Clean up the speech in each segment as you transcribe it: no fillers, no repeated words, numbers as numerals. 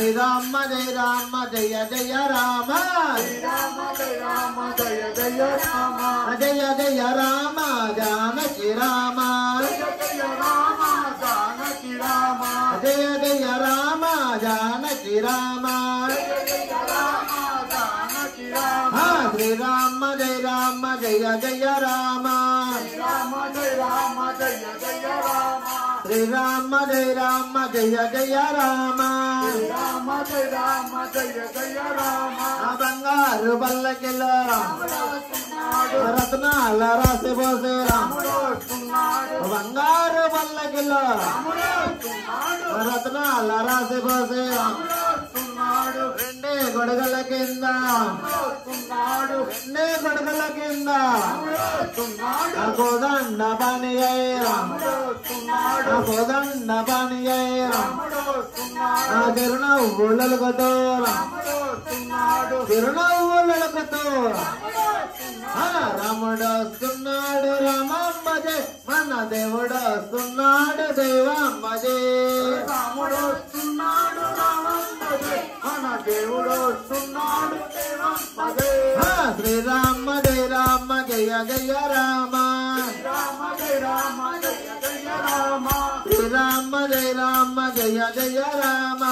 శ్రీరామ జయ రామ జయ జయ రామ శ్రీరామ జయ రామ జయ జయ రామ జయ జయ రామ జానకి రామ జయ జయ రామ జానకి రామ జయ జయ రామ జానకి రామ జయ జయ రామ జానకి రామ శ్రీరామ జయ రామ జయ జయ రామ శ్రీరామ జయ రామ జయ జయ రామ శ్రీరామ జయ రామ జయ జయ రామ శ్రీరామ జయ రామ జయ జయ రామ బంగారు పల్లకిలో వస్తున్నాడు రత్నాల రాసి పోసే రాముడు వస్తున్నాడు బంగారు పల్లకిలో రాముడు వస్తున్నాడు రత్నాల రాసి పోసే వస్తున్నాడు రెండే గొడుగుల కింద వస్తున్నాడు రెండే గొడుగుల కింద వస్తున్నాడు కోదండ పని వస్తున్నాడు కోదండ పని వస్తున్నాడు తిరునవ్వులకుతో వస్తున్నాడు తిరునవ్వులకుతో రాముడు వస్తున్నాడు రామమ్మ జయ మన దేవుడు వస్తున్నాడు దైవమ్మ జయ రాముడు వస్తున్నాడు రామమ్మ జయ మన దేవుడు వస్తున్నాడు దేవమ్మ జయ శ్రీరామ జయ రామ జయ జయ రామ రామ జయ రామ జయ జయ రామ శ్రీరామ జయ రామ జయ జయ రామ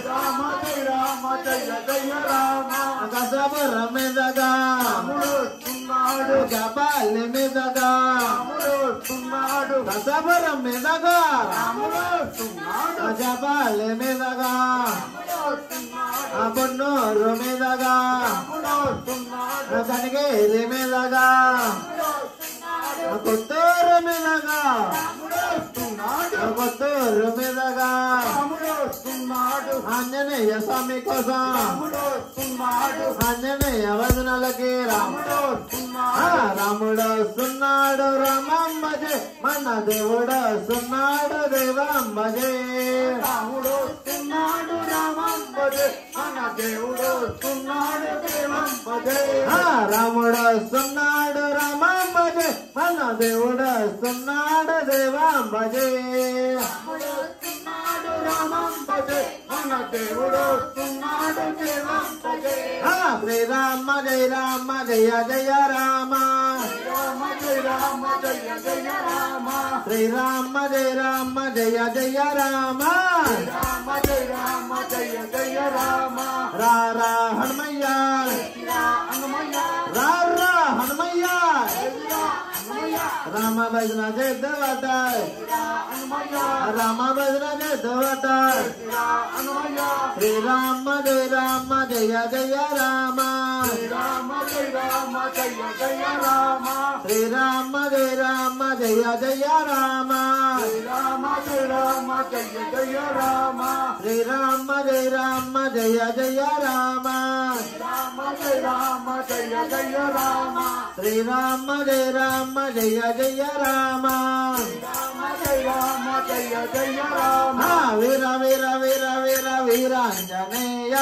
రామ జయ రామ జయ జయ రామ కసబుర మీదగా రాముడు వస్తున్నాడు జపాలి మీదగా రాముడు వస్తున్నాడు కసబుర మీదగా రాముడు వస్తున్నాడు జపాలి మీదగా రాముడు వస్తున్నాడు పొన్నూరు మీదగా రాముడు వస్తున్నాడు కనగిరి మీదగా రాముడు వస్తున్నాడు కొత్తూరు మీదగా రాముడు వస్తున్నాడు కొత్తూరు మీదగా రాముడు వస్తున్నాడు ఆంజనేయ స్వామి కోసం రాముడు వస్తున్నాడు ఆంజనేయ వదనలకి రాముడు వస్తున్నాడు రాముడు వస్తున్నాడు రామమ్మ జయ మన దేవుడు వస్తున్నాడు దేవమ్మ జయ రాముడు వస్తున్నాడు రామమ్మ జయ మన దేవుడు వస్తున్నాడు దేవమ్మ జయ రాముడు వస్తున్నాడు రామమ్మ జయ మన దేవుడు వస్తున్నాడు దేవమ్మ జయ రాముడు వస్తున్నాడు రామమ్మ జయ మన దేవుడు వస్తున్నాడు దేవమ్మ జయ శ్రీరామ జయ రామ జయ జయ రామ రామ జయ రామ జయ జయ రామ శ్రీరామ జయ రామ జయ జయ రామ రామ జయ రామ జయ జయ రామ రా హనుమయ్య హనుమయ్య రా హనుమయ్య హనుమయ్య రామ భజన చేద్దవట హనుమయ్య రామ భజన చేద్దవట హనుమయ్య శ్రీరామ జయ రామ జయ జయ రామ రామ జయ రామ జయ జయ రామ శ్రీరామ జయ రామ జయ జయ రామ రామ జయ రామ జయ జయ రామ శ్రీరామ జయ రామ జయ జయ రామ రామ జయ రామ జయ జయ రామ శ్రీరామ జయ రామ జయ జయ రామ రామ జయ రామ జయ జయ రామ వీర వీర వీర వీర వీరాంజనేయ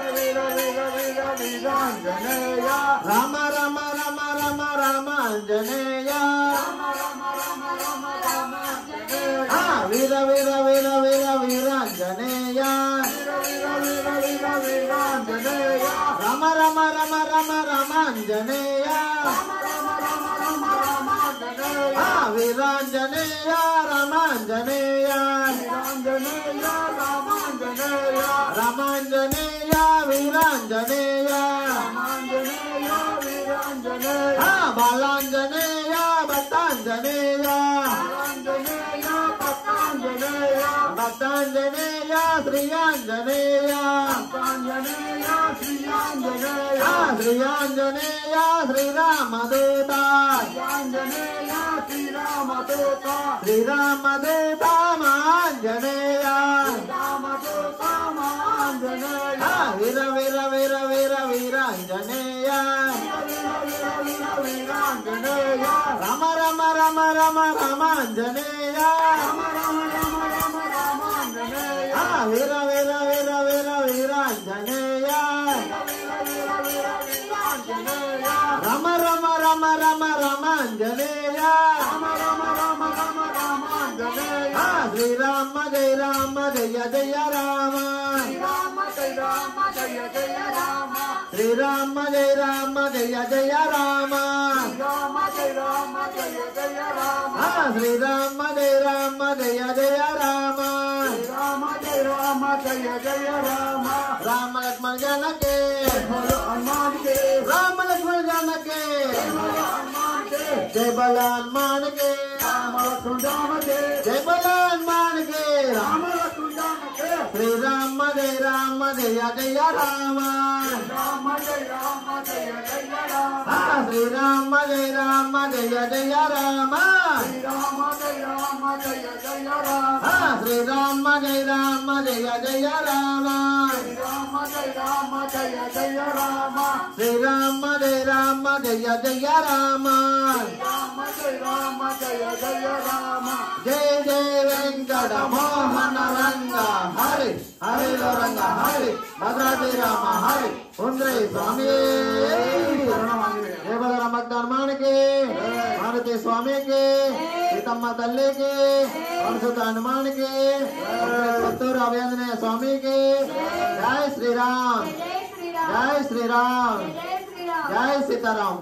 వీర వీర వీర వీరాంజనేయ రామ రామ రామ రామ రామాంజనేయ రామ రామ రామ రామ రామాంజనేయ వీర వీర వీర వీర వీరాంజనేయ వీర వీర వీర వీర వీరాంజనేయ రామ రామ రామ రామ రామాంజనేయ రామ రామ రామ రామ రామాంజనేయ వీరాంజనేయ రామాంజనేయ వీరాంజనేయ రామాంజనేయ రామాంజనేయ వీరాంజనేయ రామాంజనేయ వీరాంజనేయ బాలాంజనేయ భక్తాంజనేయ వీరాంజనేయ భక్తాంజనేయ భక్తాంజనేయ శ్రీయాంజనేయ భక్తాంజనేయ శ్రీయాంజనేయ శ్రీయాంజనేయ శ్రీరామదూత ఆంజనేయ శ్రీరామదూత శ్రీరామదూత మాంజనేయ రామదూత మాంజనేయ వీర వీర వీర వీర వీరాంజనేయ వీరాంజనేయ రామ రామ రామ రామ రామాంజనేయ రామ రామ రామ రామ రామాంజనేయ వీర వీర వీర వీర వీరాంజనేయ వీరాంజనేయ రామ రామ రామ రామ రామాంజనేయ రామ రామ రామ రామ రామాంజనేయ శ్రీరామ జయ రామ జయ జయ రామ శ్రీరామ రామ జయ జయ రామ శ్రీరామ జయ రామ జయ జయ రామ రామ జయ రామ జయ జయ రామ శ్రీరామ జయ రామ జయ జయ రామ రామ జయ రామ జయ జయ రామ రామ లక్ష్మణ జానకి హనుమాన్ కే రామ లక్ష్మణ జానకి హనుమాన్ కే జయ బల హనుమాన్ కే రామ లక్ష్మణ కే జయ బల హనుమాన్ కే రామ లక్ష్మణ కే శ్రీరామ జయ రామ జయ జయ రామ రామ జయ రామ జయ జయ రామ శ్రీరామ జయ రామ జయ జయ రామ రామ జయ రామ జయ జయ రామ శ్రీరామ జయ రామ జయ జయ రామ రామ జయ రామ జయ జయ రామ శ్రీరామ జయ రామ జయ జయ రామ రామ జయ రామ జయ జయ రామ జయ జయ వెంకట మోహన రంగ హరి హరి రంగ హరి భద్రాద్రి రామ హరి ఉంద్రే స్వామి జయ బల హనుమానికి మారుతి స్వామికి సీతమ్మ తల్లికి అనుసుత హనుమానికి పుత్తూరు అభయాంజనేయ స్వామికి జై శ్రీరామ్ జై శ్రీరామ్ జై సీతారాం.